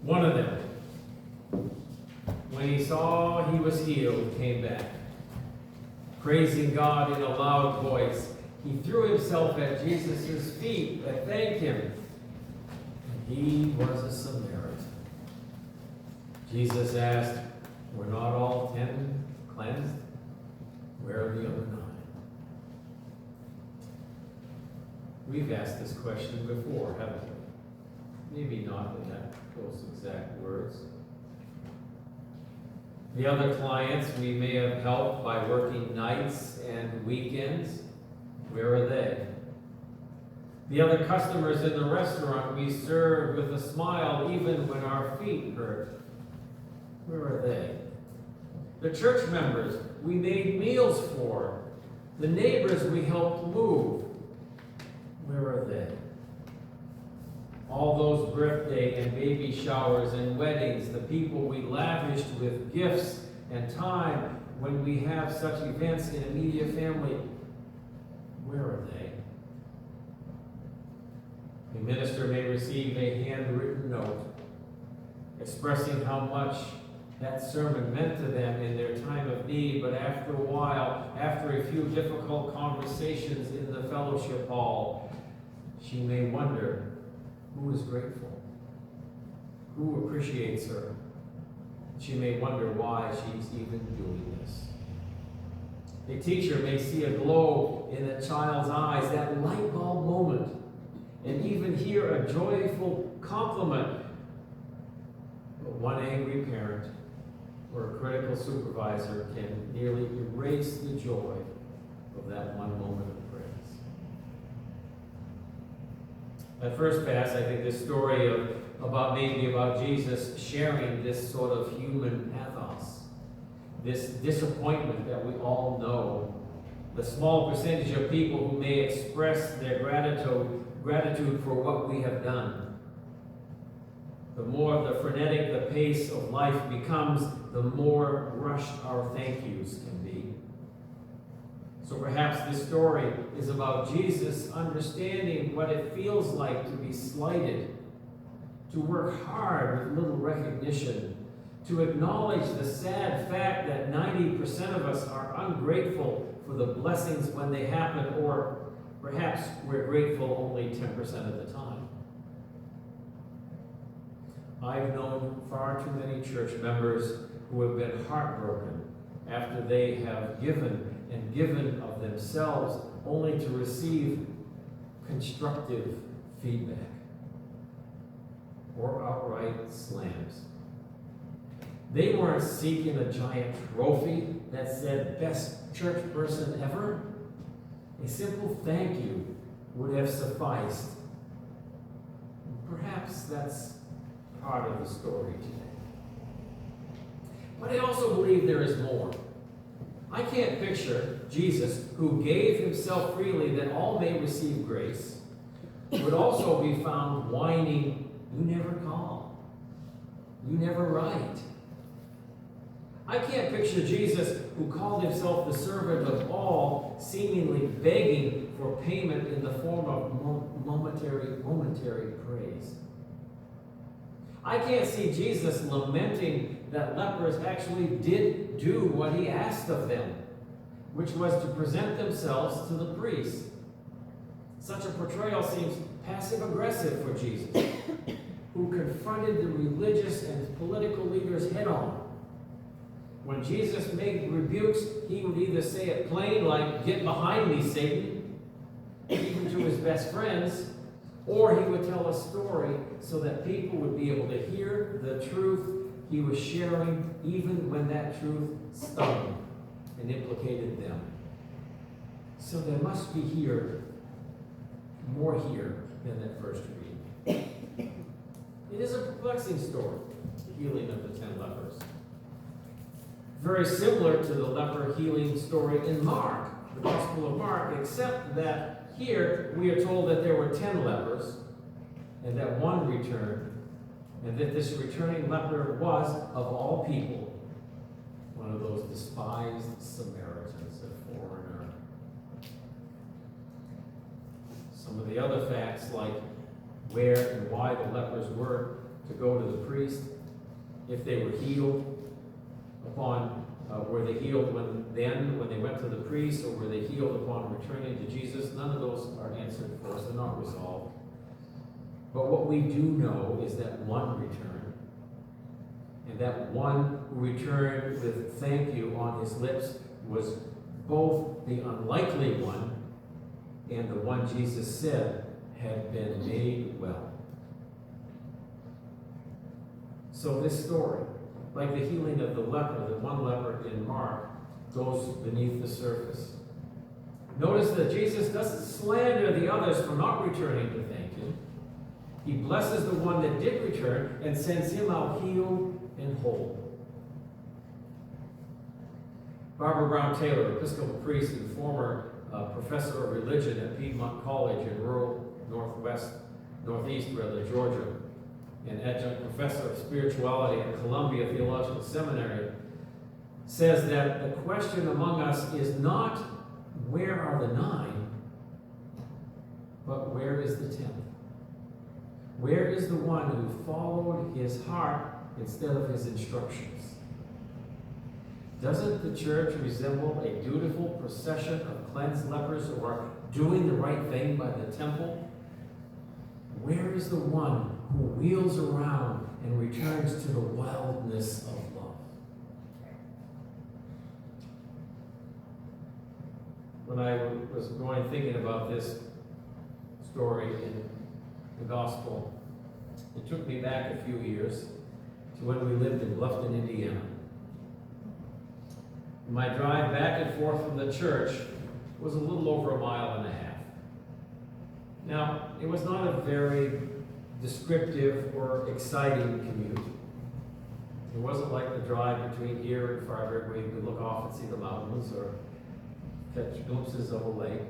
One of them, when he saw he was healed, came back, praising God in a loud voice. He threw himself at Jesus' feet and thanked him. And he was a Samaritan. Jesus asked, "Were not all 10 cleansed? Where are the other 9?" We've asked this question before, haven't we? Maybe not in those exact words. The other clients we may have helped by working nights and weekends, where are they? The other customers in the restaurant we served with a smile even when our feet hurt, where are they? The church members we made meals for, the neighbors we helped move, where are they? All those birthday and baby showers and weddings, the people we lavished with gifts and time when we have such events in immediate family, where are they? The minister may receive a handwritten note expressing how much that sermon meant to them in their time of need, but after a while, after a few difficult conversations in the fellowship hall, she may wonder, who is grateful? Who appreciates her? She may wonder why she's even doing this. A teacher may see a glow in a child's eyes, that light bulb moment, and even hear a joyful compliment. But one angry parent or a critical supervisor can nearly erase the joy of that one moment of praise. At first pass, I think this story about Jesus sharing this sort of human pathos, this disappointment that we all know, the small percentage of people who may express their gratitude for what we have done. The more the frenetic the pace of life becomes, the more rushed our thank yous can be. So perhaps this story is about Jesus understanding what it feels like to be slighted, to work hard with little recognition, to acknowledge the sad fact that 90% of us are ungrateful for the blessings when they happen, or perhaps we're grateful only 10% of the time. I've known far too many church members who have been heartbroken after they have given and given of themselves only to receive constructive feedback or outright slams. They weren't seeking a giant trophy that said best church person ever. A simple thank you would have sufficed. Perhaps that's part of the story today. But I also believe there is more. I can't picture Jesus, who gave himself freely that all may receive grace, would also be found whining, "You never call. You never write." I can't picture Jesus, who called himself the servant of all, seemingly begging for payment in the form of momentary praise. I can't see Jesus lamenting that lepers actually did do what he asked of them, which was to present themselves to the priest. Such a portrayal seems passive-aggressive for Jesus, who confronted the religious and political leaders head-on. When Jesus made rebukes, he would either say it plain, like, "Get behind me, Satan," even to his best friends, or he would tell a story so that people would be able to hear the truth he was sharing, even when that truth stung and implicated them. So there must be more here than at first read. It is a perplexing story, the healing of the 10 lepers. Very similar to the leper healing story in Mark, the Gospel of Mark, except that here we are told that there were 10 lepers and that one returned, and that this returning leper was, of all people, one of those despised Samaritans, a foreigner. Some of the other facts, like where and why the lepers were, to go to the priest. If they were healed, were they healed when they went to the priest, or were they healed upon returning to Jesus? None of those are answered for us. They're not resolved. But what we do know is that one returned. And that one who returned with thank you on his lips was both the unlikely one and the one Jesus said had been made well. So this story, like the healing of the leper, the one leper in Mark, goes beneath the surface. Notice that Jesus doesn't slander the others for not returning to thank him. He blesses the one that did return and sends him out healed and whole. Barbara Brown Taylor, Episcopal priest and former professor of religion at Piedmont College in rural northeast Georgia, and adjunct professor of spirituality at Columbia Theological Seminary, says that the question among us is not, where are the 9, but where is the 10th? Where is the one who followed his heart instead of his instructions? Doesn't the church resemble a dutiful procession of cleansed lepers who are doing the right thing by the temple? Where is the one who wheels around and returns to the wildness of love? When I was thinking about this story in the gospel, it took me back a few years to when we lived in Bluffton, Indiana. My drive back and forth from the church was a little over 1.5 miles. Now, it was not a very descriptive or exciting commute. It wasn't like the drive between here and Freiburg where you could look off and see the mountains or catch glimpses of a lake.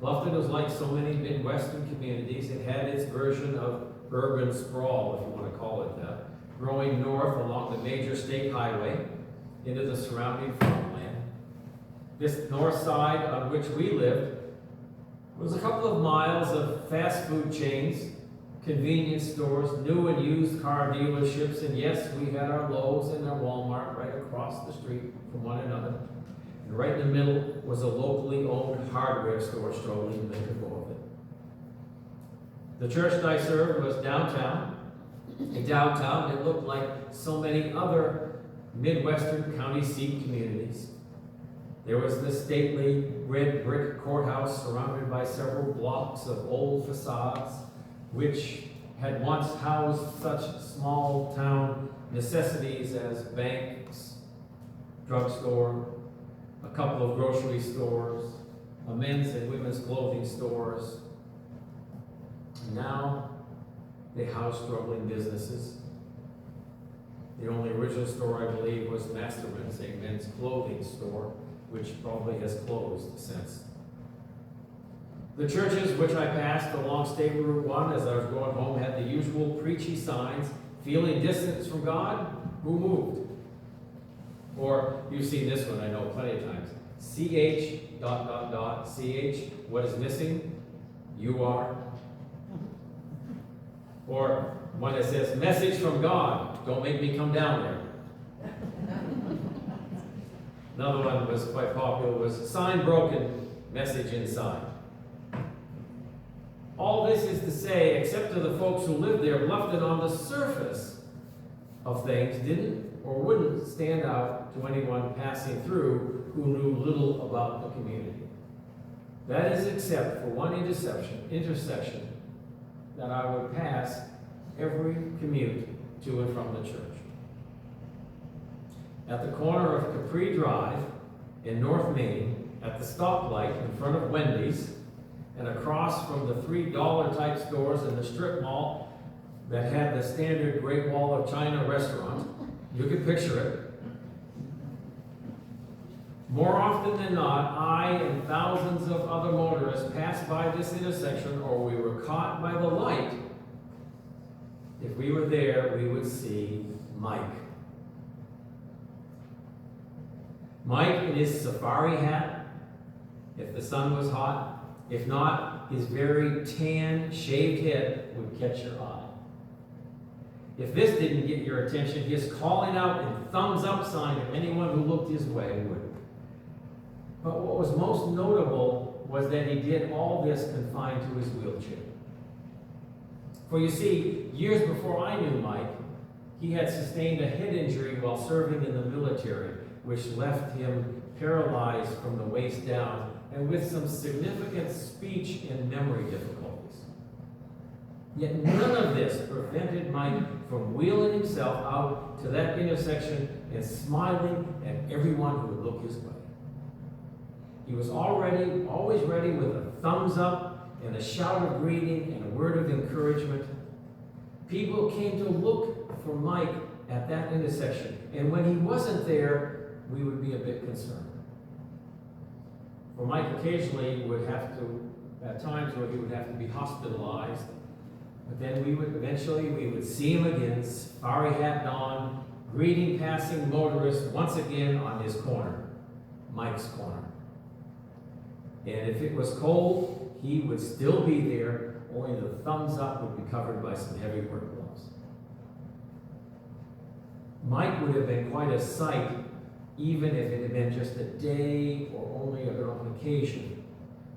Bluffton was like so many Midwestern communities. It had its version of urban sprawl, if you want to call it that, growing north along the major state highway into the surrounding farmland. This north side on which we lived was a couple of miles of fast food chains, convenience stores, new and used car dealerships, and yes, we had our Lowe's and our Walmart right across the street from one another. And right in the middle was a locally owned hardware store struggling to make a go of it. The church that I served was downtown. In downtown, it looked like so many other Midwestern county seat communities. There was the stately red brick courthouse surrounded by several blocks of old facades, which had once housed such small town necessities as banks, drugstore, a couple of grocery stores, a men's and women's clothing stores. Now they house struggling businesses. The only original store, I believe, was Masterman's, a men's clothing store, which probably has closed since. The churches which I passed along State Route 1 as I was going home had the usual preachy signs, feeling distance from God, who moved? Or, you've seen this one, I know, plenty of times. CH ... CH, what is missing? You are. Or one that says, message from God, don't make me come down there. Another one was quite popular, was sign broken, message inside. All this is to say, except to the folks who lived there, Bluffton on the surface of things didn't or wouldn't stand out to anyone passing through who knew little about the community. That is except for one intersection that I would pass every commute to and from the church. At the corner of Capri Drive in North Main, at the stoplight in front of Wendy's, and across from the $3 type stores in the strip mall that had the standard Great Wall of China restaurant, you can picture it. More often than not, I and thousands of other motorists passed by this intersection, or we were caught by the light. If we were there, we would see Mike. Mike in his safari hat, if the sun was hot. If not, his very tan, shaved head would catch your eye. If this didn't get your attention, his calling out and thumbs up sign to anyone who looked his way would. But what was most notable was that he did all this confined to his wheelchair. For you see, years before I knew Mike, he had sustained a head injury while serving in the military, which left him paralyzed from the waist down and with some significant speech and memory difficulties. Yet none of this prevented Mike from wheeling himself out to that intersection and smiling at everyone who would look his way. He was always ready with a thumbs up and a shout of greeting and a word of encouragement. People came to look for Mike at that intersection, and when he wasn't there, we would be a bit concerned. For Mike occasionally would have to, at times where he would have to be hospitalized, but then we would see him again, safari hat on, greeting passing motorists once again on his corner, Mike's corner. And if it was cold, he would still be there, only the thumbs up would be covered by some heavy work gloves. Mike would have been quite a sight, even if it had been just a day or only on occasion.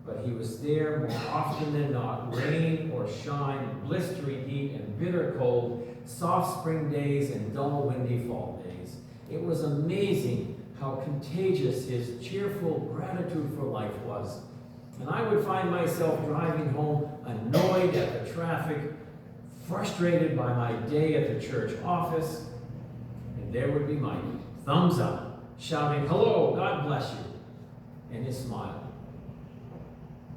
But he was there more often than not, rain or shine, blistering heat and bitter cold, soft spring days and dull windy fall days. It was amazing how contagious his cheerful gratitude for life was. And I would find myself driving home annoyed at the traffic, frustrated by my day at the church office, and there would be Mike, thumbs up, shouting, "Hello, God bless you," and his smile.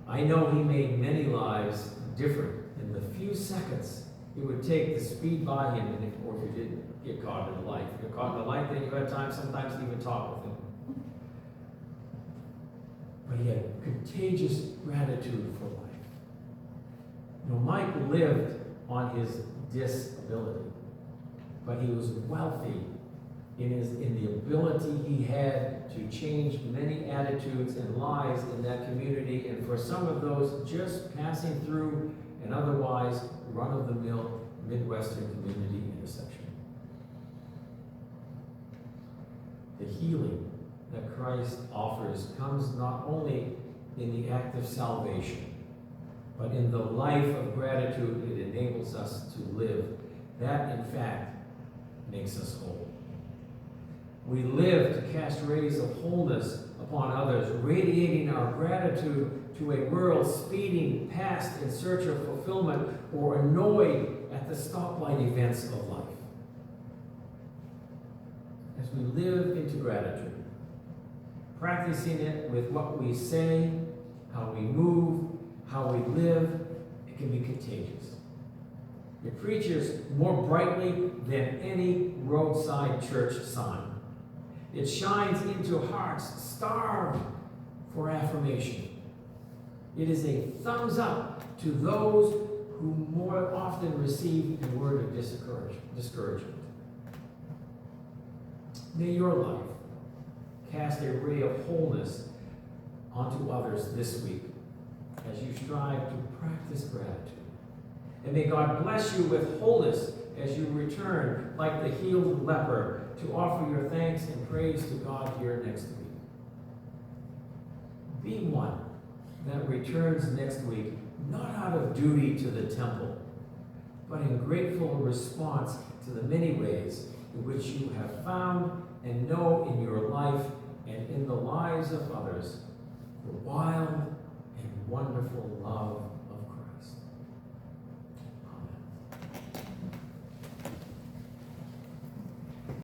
I know he made many lives different in the few seconds it would take to speed by him, and if you didn't get caught in the light. If you're caught in the light, then you had time sometimes to even talk with him. But he had contagious gratitude for life. You know, Mike lived on his disability, but he was wealthy in the ability he had to change many attitudes and lives in that community, and for some of those just passing through an otherwise run-of-the-mill Midwestern community intersection. The healing that Christ offers comes not only in the act of salvation, but in the life of gratitude it enables us to live. That, in fact, makes us whole. We live to cast rays of wholeness upon others, radiating our gratitude to a world speeding past in search of fulfillment or annoyed at the stoplight events of life. As we live into gratitude, practicing it with what we say, how we move, how we live, it can be contagious. It preaches more brightly than any roadside church sign. It shines into hearts starved for affirmation. It is a thumbs up to those who more often receive a word of discouragement. May your life cast a ray of wholeness onto others this week as you strive to practice gratitude. And may God bless you with wholeness as you return, like the healed leper, to offer your thanks and praise to God here next week. Be one that returns next week, not out of duty to the temple, but in grateful response to the many ways in which you have found and know in your life and in the lives of others the wild and wonderful love